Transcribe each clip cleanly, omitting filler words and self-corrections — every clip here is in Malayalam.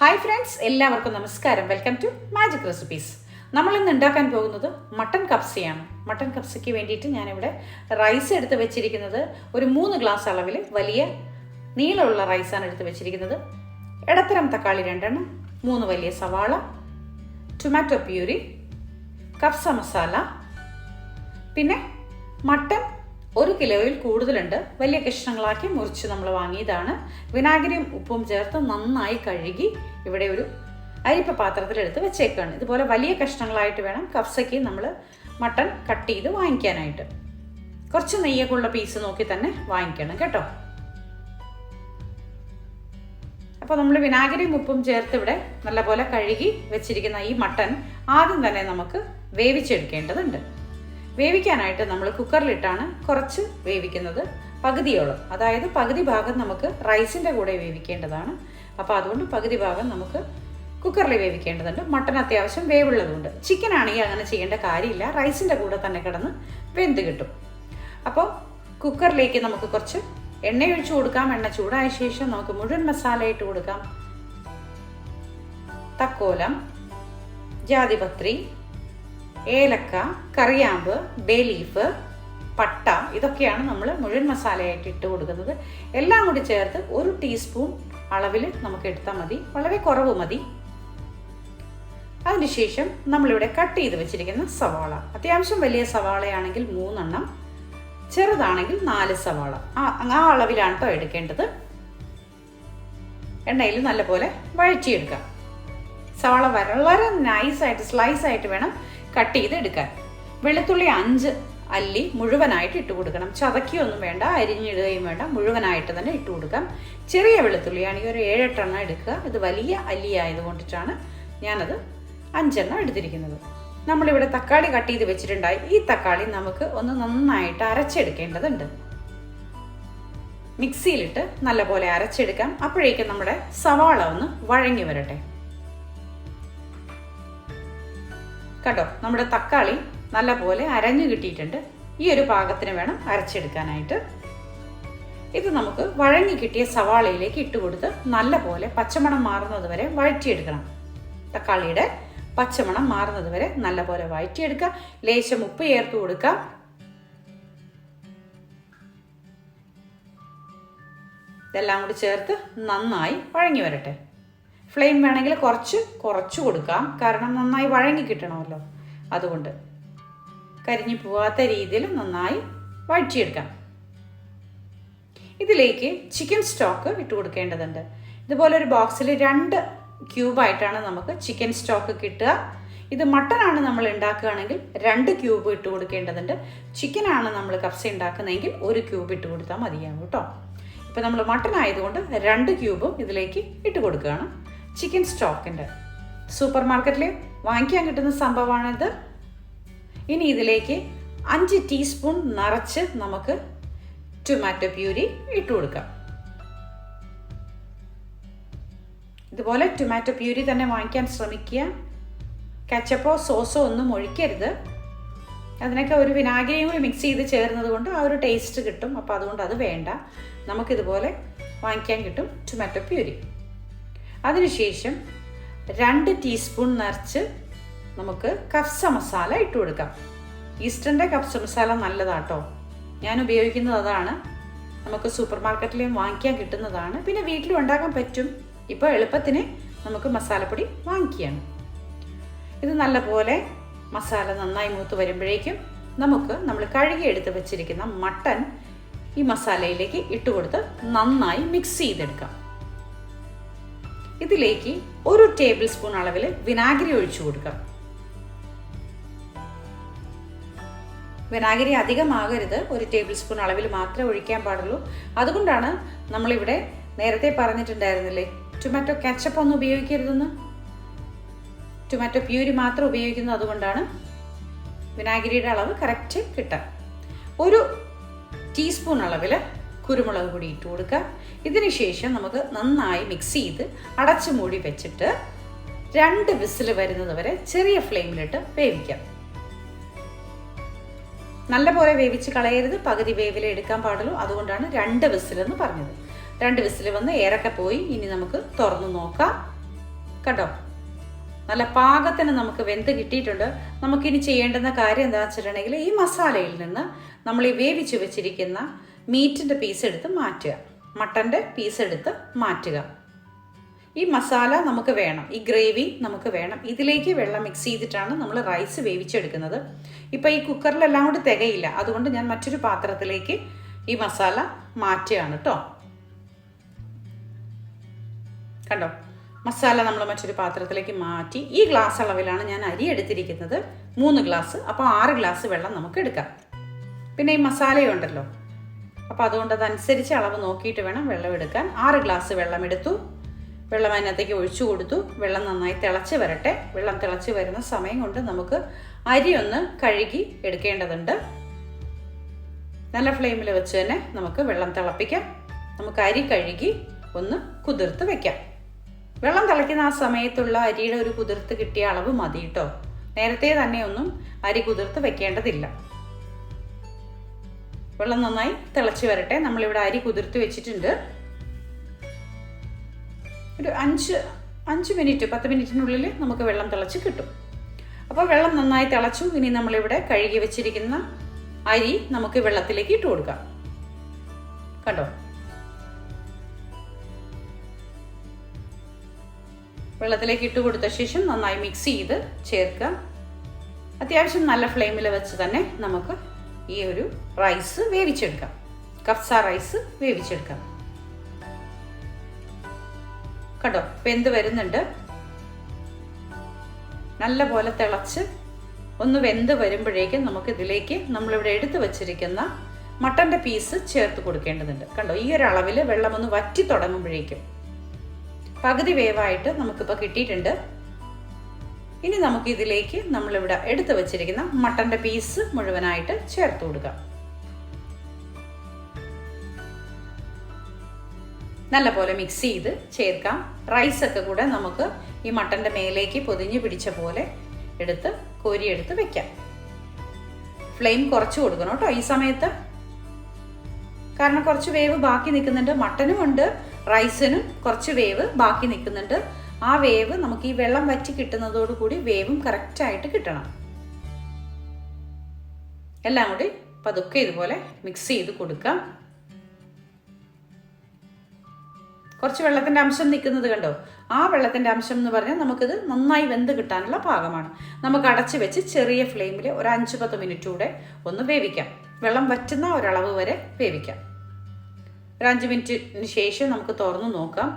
ഹായ് ഫ്രണ്ട്സ്, എല്ലാവർക്കും നമസ്കാരം. Welcome to Magic Recipes. നമ്മൾ ഇന്ന് ഉണ്ടാക്കാൻ പോകുന്നത് മട്ടൺ കപ്സയാണ്. മട്ടൺ കപ്സയ്ക്ക് വേണ്ടിയിട്ട് ഞാനിവിടെ റൈസ് എടുത്ത് വെച്ചിരിക്കുന്നത് ഒരു 3 ഗ്ലാസ് അളവിൽ വലിയ നീളമുള്ള റൈസാണ് എടുത്ത് വെച്ചിരിക്കുന്നത്. ഇടത്തരം തക്കാളി 2, 3 വലിയ സവാള, ടൊമാറ്റോ പ്യൂരി, കഫ്സ മസാല, പിന്നെ മട്ടൺ 1 കിലോയിൽ കൂടുതലുണ്ട്. വലിയ കഷ്ണങ്ങളാക്കി മുറിച്ച് നമ്മൾ വാങ്ങിയതാണ്. വിനാഗിരിയും ഉപ്പും ചേർത്ത് നന്നായി കഴുകി ഇവിടെ ഒരു അരിപ്പ പാത്രത്തിലെടുത്ത് വെച്ചേക്കാണ്. ഇതുപോലെ വലിയ കഷ്ണങ്ങളായിട്ട് വേണം കഫ്സയ്ക്ക് നമ്മൾ മട്ടൺ കട്ട് ചെയ്ത് വാങ്ങിക്കാനായിട്ട്. കുറച്ച് നെയ്യൊക്കെ ഉള്ള പീസ് നോക്കി തന്നെ വാങ്ങിക്കണം കേട്ടോ. അപ്പോൾ നമ്മൾ വിനാഗിരിയും ഉപ്പും ചേർത്ത് ഇവിടെ നല്ലപോലെ കഴുകി വെച്ചിരിക്കുന്ന ഈ മട്ടൺ ആദ്യം തന്നെ നമുക്ക് വേവിച്ചെടുക്കേണ്ടതുണ്ട്. വേവിക്കാനായിട്ട് നമ്മൾ കുക്കറിലിട്ടാണ് കുറച്ച് വേവിക്കുന്നത്, പകുതിയോളം. അതായത് പകുതി ഭാഗം നമുക്ക് റൈസിൻ്റെ കൂടെ വേവിക്കേണ്ടതാണ്. അപ്പോൾ അതുകൊണ്ട് പകുതി ഭാഗം നമുക്ക് കുക്കറിൽ വേവിക്കേണ്ടതുണ്ട്. മട്ടൺ അത്യാവശ്യം വേവുള്ളതുകൊണ്ട്. ചിക്കൻ ആണെങ്കിൽ അങ്ങനെ ചെയ്യേണ്ട കാര്യമില്ല, റൈസിൻ്റെ കൂടെ തന്നെ കിടന്ന് വെന്ത് കിട്ടും. അപ്പോൾ കുക്കറിലേക്ക് നമുക്ക് കുറച്ച് എണ്ണ ഒഴിച്ച് കൊടുക്കാം. എണ്ണ ചൂടായ ശേഷം നമുക്ക് മുഴുവൻ മസാല ഇട്ട് കൊടുക്കാം. തക്കോലം, ജാതിപത്രി, ഏലക്ക, കറിയാമ്പ്, ബേ ലീഫ്, പട്ട, ഇതൊക്കെയാണ് നമ്മൾ മുഴുവൻ മസാലയായിട്ട് ഇട്ട് കൊടുക്കുന്നത്. എല്ലാം കൂടി ചേർത്ത് 1 ടീസ്പൂൺ അളവിൽ നമുക്ക് എടുത്താൽ മതി, വളരെ കുറവ് മതി. അതിനുശേഷം നമ്മളിവിടെ കട്ട് ചെയ്ത് വെച്ചിരിക്കുന്ന സവാള, അത്യാവശ്യം വലിയ സവാളയാണെങ്കിൽ 3 എണ്ണം, ചെറുതാണെങ്കിൽ 4 സവാള, ആ അളവിലാണ് കേട്ടോ എടുക്കേണ്ടത്. എണ്ണയിൽ നല്ലപോലെ വഴറ്റിയെടുക്കാം. സവാള വളരെ നൈസായിട്ട് സ്ലൈസായിട്ട് വേണം കട്ട് ചെയ്ത് എടുക്കാൻ. വെളുത്തുള്ളി 5 അല്ലി മുഴുവനായിട്ട് ഇട്ട് കൊടുക്കണം. ചതക്കിയൊന്നും വേണ്ട, അരിഞ്ഞിടുകയും വേണ്ട, മുഴുവനായിട്ട് തന്നെ ഇട്ട് കൊടുക്കാം. ചെറിയ വെളുത്തുള്ളിയാണെങ്കിൽ ഒരു 7-8 എണ്ണം എടുക്കുക. ഇത് വലിയ അല്ലി ആയതുകൊണ്ടിട്ടാണ് ഞാനത് 5 എണ്ണം എടുത്തിരിക്കുന്നത്. നമ്മളിവിടെ തക്കാളി കട്ട് ചെയ്ത് വെച്ചിട്ടുണ്ടായി. ഈ തക്കാളി നമുക്ക് ഒന്ന് നന്നായിട്ട് അരച്ചെടുക്കേണ്ടതുണ്ട്. മിക്സിയിലിട്ട് നല്ലപോലെ അരച്ചെടുക്കാം. അപ്പോഴേക്കും നമ്മുടെ സവാള ഒന്ന് വഴങ്ങി വരട്ടെ. കേട്ടോ, നമ്മുടെ തക്കാളി നല്ലപോലെ അരഞ്ഞു കിട്ടിയിട്ടുണ്ട്. ഈ ഒരു പാകത്തിന് വേണം അരച്ചെടുക്കാനായിട്ട്. ഇത് നമുക്ക് വഴങ്ങി കിട്ടിയ സവാളയിലേക്ക് ഇട്ട് കൊടുത്ത് നല്ലപോലെ പച്ചമണം മാറുന്നത് വരെ വഴറ്റിയെടുക്കണം. തക്കാളിയുടെ പച്ചമണം മാറുന്നത് വരെ നല്ലപോലെ വഴറ്റിയെടുക്കുക. ലേശം ഉപ്പ് ചേർത്ത് കൊടുക്കാം. ഇതെല്ലാം കൂടി ചേർത്ത് നന്നായി വഴങ്ങി വരട്ടെ. ഫ്ലെയിം വേണമെങ്കിൽ കുറച്ച് കൊടുക്കാം, കാരണം നന്നായി വഴങ്ങി കിട്ടണമല്ലോ. അതുകൊണ്ട് കരിഞ്ഞു പോവാത്ത രീതിയിൽ നന്നായി വഴറ്റിയെടുക്കാം. ഇതിലേക്ക് ചിക്കൻ സ്റ്റോക്ക് ഇട്ട് കൊടുക്കേണ്ടതുണ്ട്. ഇതുപോലെ ഒരു ബോക്സിൽ 2 ക്യൂബായിട്ടാണ് നമുക്ക് ചിക്കൻ സ്റ്റോക്ക് കിട്ടുക. ഇത് മട്ടനാണ് നമ്മൾ ഉണ്ടാക്കുകയാണെങ്കിൽ 2 ക്യൂബ് ഇട്ട് കൊടുക്കേണ്ടതുണ്ട്. ചിക്കനാണ് നമ്മൾ കപ്സ ഉണ്ടാക്കുന്നതെങ്കിൽ 1 ക്യൂബ് ഇട്ട് കൊടുത്താൽ മതിയാകും കേട്ടോ. ഇപ്പം നമ്മൾ മട്ടൻ ആയതുകൊണ്ട് 2 ക്യൂബും ഇതിലേക്ക് ഇട്ട് കൊടുക്കുകയാണ്. ചിക്കൻ സ്റ്റോക്കിൻ്റെ സൂപ്പർ മാർക്കറ്റിൽ വാങ്ങിക്കാൻ കിട്ടുന്ന സംഭവമാണിത്. ഇനി ഇതിലേക്ക് 5 ടീസ്പൂൺ നിറച്ച് നമുക്ക് ടൊമാറ്റോ പ്യൂരി ഇട്ട് കൊടുക്കാം. ഇതുപോലെ ടൊമാറ്റോ പ്യൂരി തന്നെ വാങ്ങിക്കാൻ ശ്രമിക്കുക. കെച്ചപ്പോ സോസോ ഒന്നും ഒഴിക്കരുത്. അതിനൊക്കെ ഒരു വിനാഗിരിയും കൂടി മിക്സ് ചെയ്ത് ചേർന്നത് കൊണ്ട് ആ ഒരു ടേസ്റ്റ് കിട്ടും. അപ്പോൾ അതുകൊണ്ട് അത് വേണ്ട. നമുക്കിതുപോലെ വാങ്ങിക്കാൻ കിട്ടും ടൊമാറ്റോ പ്യൂരി. അതിനുശേഷം 2 ടീസ്പൂൺ നിറച്ച് നമുക്ക് കഫ്സ മസാല ഇട്ട് കൊടുക്കാം. ഈസ്റ്ററിൻ്റെ കഫ്സ മസാല നല്ലതാട്ടോ. ഞാൻ ഉപയോഗിക്കുന്നത് അതാണ്. നമുക്ക് സൂപ്പർ മാർക്കറ്റിലും വാങ്ങിക്കാൻ കിട്ടുന്നതാണ്. പിന്നെ വീട്ടിലും ഉണ്ടാക്കാൻ പറ്റും. ഇപ്പോൾ എളുപ്പത്തിന് നമുക്ക് മസാലപ്പൊടി വാങ്ങിക്കുകയാണ്. ഇത് നല്ലപോലെ മസാല നന്നായി മൂത്ത് വരുമ്പോഴേക്കും നമ്മൾ കഴുകിയെടുത്ത് വെച്ചിരിക്കുന്ന മട്ടൺ ഈ മസാലയിലേക്ക് ഇട്ട് കൊടുത്ത് നന്നായി മിക്സ് ചെയ്തെടുക്കാം. ഇതിലേക്ക് 1 ടേബിൾ സ്പൂൺ അളവിൽ വിനാഗിരി ഒഴിച്ചു കൊടുക്കാം. വിനാഗിരി അധികമാകരുത്, 1 ടേബിൾ സ്പൂൺ അളവിൽ മാത്രമേ ഒഴിക്കാൻ പാടുള്ളൂ. അതുകൊണ്ടാണ് നമ്മളിവിടെ നേരത്തെ പറഞ്ഞിട്ടുണ്ടായിരുന്നില്ലേ, ടൊമാറ്റോ കെച്ചപ്പ് ഒന്നും ഉപയോഗിക്കരുതെന്ന്. ടൊമാറ്റോ പ്യൂരി മാത്രം ഉപയോഗിക്കുന്നത്. അതുകൊണ്ടാണ് വിനാഗിരിയുടെ അളവ് കറക്റ്റ് കിട്ടാൻ. 1 ടീസ്പൂൺ അളവിൽ കുരുമുളക് പൊടി ഇട്ട് കൊടുക്കുക. ഇതിന് ശേഷം നമുക്ക് നന്നായി മിക്സ് ചെയ്ത് അടച്ചു മൂടി വെച്ചിട്ട് 2 വിസിൽ വരുന്നത് വരെ ചെറിയ ഫ്ലെയിമിലിട്ട് വേവിക്കാം. നല്ലപോലെ വേവിച്ച് കളയരുത്, പകുതി വേവിൽ എടുക്കാൻ പാടുള്ളൂ. അതുകൊണ്ടാണ് 2 വിസിൽ എന്ന് പറഞ്ഞത്. 2 വിസിൽ വന്ന് ഏറൊക്കെ പോയി. ഇനി നമുക്ക് തുറന്നു നോക്കാം. കണ്ടോ, നല്ല പാകത്തിന് നമുക്ക് വെന്ത് കിട്ടിയിട്ടുണ്ട്. നമുക്കിനി ചെയ്യേണ്ടുന്ന കാര്യം എന്താണെന്ന് വെച്ചിട്ടുണ്ടെങ്കിൽ ഈ മസാലയിൽ നിന്ന് നമ്മൾ ഈ വേവിച്ച് വെച്ചിരിക്കുന്ന മീറ്റിൻ്റെ പീസ് എടുത്ത് മാറ്റുക, മട്ടൻ്റെ പീസ് എടുത്ത് മാറ്റുക. ഈ മസാല നമുക്ക് വേണം, ഈ ഗ്രേവി നമുക്ക് വേണം. ഇതിലേക്ക് വെള്ളം മിക്സ് ചെയ്തിട്ടാണ് നമ്മൾ റൈസ് വേവിച്ചെടുക്കുന്നത്. ഇപ്പം ഈ കുക്കറിലെല്ലാം കൂടി തികയില്ല, അതുകൊണ്ട് ഞാൻ മറ്റൊരു പാത്രത്തിലേക്ക് ഈ മസാല മാറ്റുകയാണ് കേട്ടോ. കണ്ടോ, മസാല നമ്മൾ മറ്റൊരു പാത്രത്തിലേക്ക് മാറ്റി. ഈ ഗ്ലാസ് അളവിലാണ് ഞാൻ അരി എടുത്തിരിക്കുന്നത്, 3 ഗ്ലാസ്. അപ്പോൾ 6 ഗ്ലാസ് വെള്ളം നമുക്ക് എടുക്കാം. പിന്നെ ഈ മസാലയുണ്ടല്ലോ, അപ്പോൾ അതുകൊണ്ട് അതനുസരിച്ച് അളവ് നോക്കിയിട്ട് വേണം വെള്ളം എടുക്കാൻ. 6 ഗ്ലാസ് വെള്ളം എടുത്തു. വെള്ളം അതിനകത്തേക്ക് ഒഴിച്ചു കൊടുത്തു. വെള്ളം നന്നായി തിളച്ച് വരട്ടെ. വെള്ളം തിളച്ച് വരുന്ന സമയം കൊണ്ട് നമുക്ക് അരി ഒന്ന് കഴുകി എടുക്കേണ്ടതുണ്ട്. നല്ല ഫ്ലെയിമിൽ വെച്ച് തന്നെ നമുക്ക് വെള്ളം തിളപ്പിക്കാം. നമുക്ക് അരി കഴുകി ഒന്ന് കുതിർത്ത് വെക്കാം. വെള്ളം തിളയ്ക്കുന്ന ആ സമയത്തുള്ള അരിയുടെ ഒരു കുതിർത്ത് കിട്ടിയ അളവ് മതി കേട്ടോ. നേരത്തെ തന്നെ ഒന്നും അരി കുതിർത്ത് വെക്കേണ്ടതില്ല. വെള്ളം നന്നായി തിളച്ച് വരട്ടെ. നമ്മളിവിടെ അരി കുതിർത്ത് വെച്ചിട്ടുണ്ട്. ഒരു 5 മിനിറ്റ് 10 മിനിറ്റിനുള്ളിൽ നമുക്ക് വെള്ളം തിളച്ച് കിട്ടും. അപ്പോൾ വെള്ളം നന്നായി തിളച്ചു. ഇനി നമ്മളിവിടെ കഴുകി വെച്ചിരിക്കുന്ന അരി നമുക്ക് വെള്ളത്തിലേക്ക് ഇട്ട് കൊടുക്കാം. കണ്ടോ, വെള്ളത്തിലേക്ക് ഇട്ട് കൊടുത്ത ശേഷം നന്നായി മിക്സ് ചെയ്ത് ചേർക്കുക. അത്യാവശ്യം നല്ല ഫ്ലെയിമിൽ വെച്ച് തന്നെ നമുക്ക് ഈ ഒരു റൈസ് വേവിച്ചെടുക്കാം. കഫ്സ റൈസ് വേവിച്ചെടുക്കാം. കണ്ടോ, വെന്ത് വരുന്നുണ്ട്. നല്ല പോലെ തിളച്ച് ഒന്ന് വെന്ത് വരുമ്പോഴേക്കും നമുക്ക് ഇതിലേക്ക് നമ്മളിവിടെ എടുത്തു വച്ചിരിക്കുന്ന മട്ടൻ്റെ പീസ് ചേർത്ത് കൊടുക്കേണ്ടതുണ്ട്. കണ്ടോ, ഈ ഒരു അളവിൽ വെള്ളം ഒന്ന് വറ്റി തുടങ്ങുമ്പോഴേക്കും പകുതി വേവായിട്ട് നമുക്കിപ്പോൾ കിട്ടിയിട്ടുണ്ട്. ഇനി നമുക്ക് ഇതിലേക്ക് നമ്മളിവിടെ എടുത്തു വച്ചിരിക്കുന്ന മട്ടൻ്റെ പീസ് മുഴുവനായിട്ട് ചേർത്ത് കൊടുക്കാം. നല്ല പോലെ മിക്സ് ചെയ്ത് ചേർക്കാം. റൈസൊക്കെ കൂടെ നമുക്ക് ഈ മട്ടൻ്റെ മേലേക്ക് പൊതിഞ്ഞ് പിടിച്ച പോലെ എടുത്ത് കോരിയെടുത്ത് വെക്കാം. ഫ്ലെയിം കുറച്ച് കൊടുക്കണം കേട്ടോ ഈ സമയത്ത്, കാരണം കുറച്ച് വേവ് ബാക്കി നിൽക്കുന്നുണ്ട്. മട്ടനും ഉണ്ട്, റൈസിനും കുറച്ച് വേവ് ബാക്കി നിൽക്കുന്നുണ്ട്. ആ വേവ് നമുക്ക് ഈ വെള്ളം വറ്റി കിട്ടുന്നതോടുകൂടി വേവും കറക്റ്റായിട്ട് കിട്ടണം. എല്ലാം കൂടി പതുക്കെ ഇതുപോലെ മിക്സ് ചെയ്ത് കൊടുക്കാം. കുറച്ച് വെള്ളത്തിൻ്റെ അംശം നിൽക്കുന്നത് കണ്ടോ, ആ വെള്ളത്തിൻ്റെ അംശം എന്ന് പറഞ്ഞാൽ നമുക്കിത് നന്നായി വെന്ത് കിട്ടാനുള്ള പാകമാണ്. നമുക്ക് അടച്ച് വെച്ച് ചെറിയ ഫ്ലെയിമിൽ ഒരു 5-10 മിനിറ്റ് കൂടെ ഒന്ന് വേവിക്കാം. വെള്ളം വറ്റുന്ന ഒരളവ് വരെ വേവിക്കാം. ഒരു 5 മിനിറ്റിന് ശേഷം നമുക്ക് തുറന്ന് നോക്കാം.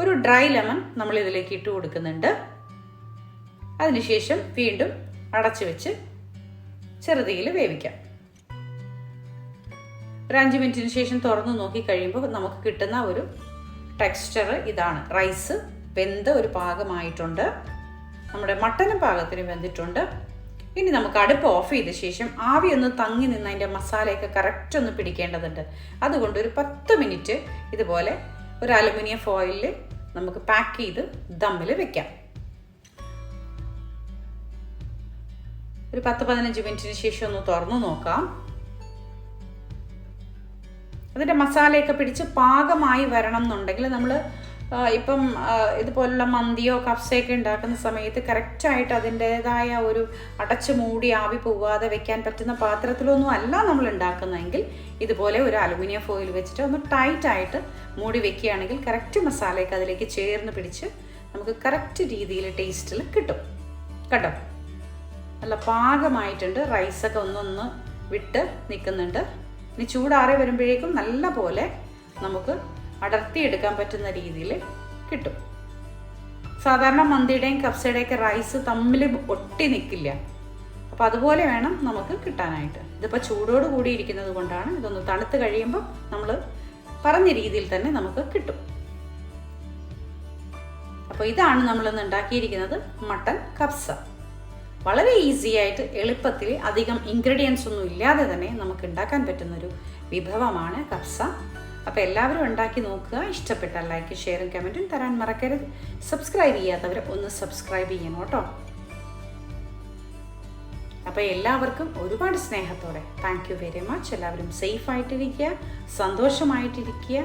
ഒരു ഡ്രൈ ലെമൺ നമ്മൾ ഇതിലേക്ക് ഇട്ട് കൊടുക്കുന്നുണ്ട്. അതിനുശേഷം വീണ്ടും അടച്ചു വെച്ച് ചെറുതീയിൽ വേവിക്കാം. ഒരു 5 മിനിറ്റിന് ശേഷം തുറന്ന് നോക്കി കഴിയുമ്പോൾ നമുക്ക് കിട്ടുന്ന ഒരു ടെക്സ്ചർ ഇതാണ്. റൈസ് വെന്ത് ഒരു പാകമായിട്ടുണ്ട്. നമ്മുടെ മട്ടനും പാകത്തിന് വെന്തിട്ടുണ്ട്. ഇനി നമുക്ക് അടുപ്പ് ഓഫ് ചെയ്ത ശേഷം ആവി ഒന്ന് തങ്ങി നിന്ന് അതിൻ്റെ മസാലയൊക്കെ കറക്റ്റ് ഒന്ന് പിടിക്കേണ്ടതുണ്ട്. അതുകൊണ്ട് ഒരു 10 മിനിറ്റ് ഇതുപോലെ ഒരു അലുമിനിയം ഫോയിലിൽ നമുക്ക് പാക്ക് ചെയ്ത് ദമ്മിൽ വെക്കാം. ഒരു 10-15 മിനിറ്റിന് ശേഷം ഒന്ന് തുറന്നു നോക്കാം. അതിൻ്റെ മസാലയൊക്കെ പിടിച്ച് പാകമായി വരണം എന്നുണ്ടെങ്കിൽ നമ്മൾ ഇപ്പം ഇതുപോലുള്ള മന്തിയോ കഫ്സയൊക്കെ ഉണ്ടാക്കുന്ന സമയത്ത് കറക്റ്റായിട്ട് അതിൻ്റേതായ ഒരു അടച്ചു മൂടി ആവി പോകാതെ വെക്കാൻ പറ്റുന്ന പാത്രത്തിലൊന്നും അല്ല നമ്മൾ ഉണ്ടാക്കുന്നതെങ്കിൽ ഇതുപോലെ ഒരു അലുമിനിയം ഫോയിൽ വെച്ചിട്ട് ഒന്ന് ടൈറ്റായിട്ട് മൂടി വെക്കുകയാണെങ്കിൽ കറക്റ്റ് മസാലയൊക്കെ അതിലേക്ക് ചേർന്ന് പിടിച്ച് നമുക്ക് കറക്റ്റ് രീതിയിൽ ടേസ്റ്റിൽ കിട്ടും. കേട്ടോ, നല്ല പാകമായിട്ടുണ്ട്. റൈസൊക്കെ ഒന്നൊന്ന് വിട്ട് നിൽക്കുന്നുണ്ട്. ഇനി ചൂടാറി വരുമ്പോഴേക്കും നല്ല പോലെ നമുക്ക് അടർത്തിയെടുക്കാൻ പറ്റുന്ന രീതിയിൽ കിട്ടും. സാധാരണ മന്തിയുടെയും കഫ്സയുടെയൊക്കെ റൈസ് തമ്മിൽ ഒട്ടി നിൽക്കില്ല. അപ്പോൾ അതുപോലെ വേണം നമുക്ക് കിട്ടാനായിട്ട്. ഇതിപ്പോൾ ചൂടോട് കൂടി ഇരിക്കുന്നത് കൊണ്ടാണ്. ഇതൊന്ന് തണുത്ത് കഴിയുമ്പോൾ നമ്മൾ പറഞ്ഞ രീതിയിൽ തന്നെ നമുക്ക് കിട്ടും. അപ്പോൾ ഇതാണ് നമ്മളിന്ന് ഉണ്ടാക്കിയിരിക്കുന്നത് മട്ടൻ കഫ്സ. വളരെ ഈസി ആയിട്ട് എളുപ്പത്തിൽ അധികം ഇൻഗ്രീഡിയൻസ് ഒന്നും ഇല്ലാതെ തന്നെ നമുക്ക് ഉണ്ടാക്കാൻ പറ്റുന്നൊരു വിഭവമാണ് കഫ്സ. അപ്പോൾ എല്ലാവരും ഉണ്ടാക്കി നോക്കുക. ഇഷ്ടപ്പെട്ടാൽ ലൈക്ക്, ഷെയറും കമൻറ്റും തരാൻ മറക്കരുത്. സബ്സ്ക്രൈബ് ചെയ്യാത്തവർ ഒന്ന് സബ്സ്ക്രൈബ് ചെയ്യണം കേട്ടോ. അപ്പോൾ എല്ലാവർക്കും ഒരുപാട് സ്നേഹത്തോടെ താങ്ക് യു വെരി മച്ച്. എല്ലാവരും സേഫായിട്ടിരിക്കുക, സന്തോഷമായിട്ടിരിക്കുക.